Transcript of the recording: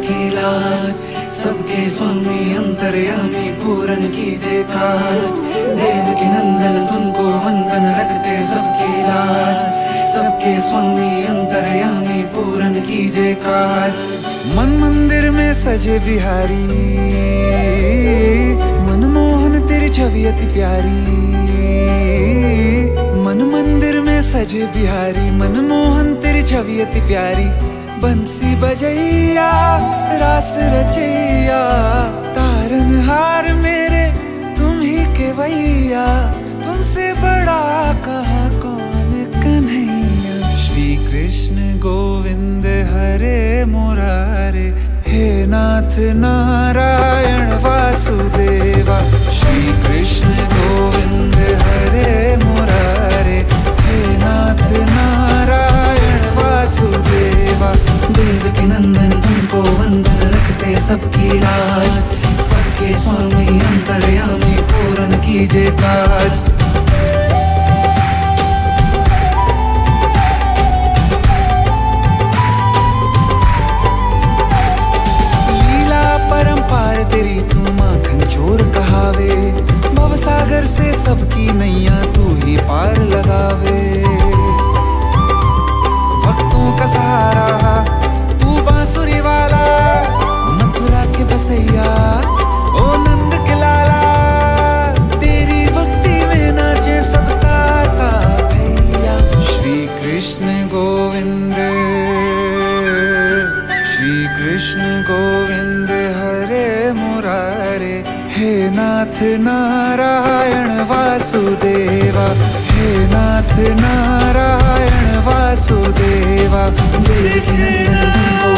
सबकी लाज, सबके स्वामी अंतर्यामी पूरन कीजे काज। देवकी नंदन तुमको वंदन रखते सबकी लाज, सबके स्वामी अंतर्यामी पूरन कीजे काज। मन मंदिर में सजे बिहारी, मनमोहन तेरी छवि अति प्यारी। मन मंदिर में सजे बिहारी, मनमोहन तेरी छवि अति प्यारी। बंसी बजैया रास रचैया, तारनहार मेरे तुम ही के भैया। तुमसे बड़ा कहाँ कौन कन्हैया। श्री कृष्ण गोविंद हरे मुरारे, हे नाथ नारायण वासुदेवा। श्री कृष्ण गोविंद हरे मुरारे, हे नाथ नारायण वासुदेवा। देवकी नंदन तुमको वंदन रखते सबकी लाज, सबके स्वामी अंतर्यामी पूरन कीजे काज। परंपार तेरी तू माखन चोर कहावे, भवसागर से सबकी नैया तू ही पार लगावे। भक्तों का सहारा तू बांसुरी वाला, मथुरा के बसैया ओ नंद के लाला। तेरी भक्ति में नाचे सबका भैया। श्री कृष्ण गोविंद, श्री कृष्ण गोविंद हरे मुरारे, हे नाथ नारायण वासुदेवा। हे नाथ नारायण वासुदेवा। देवकी नंदन तुमको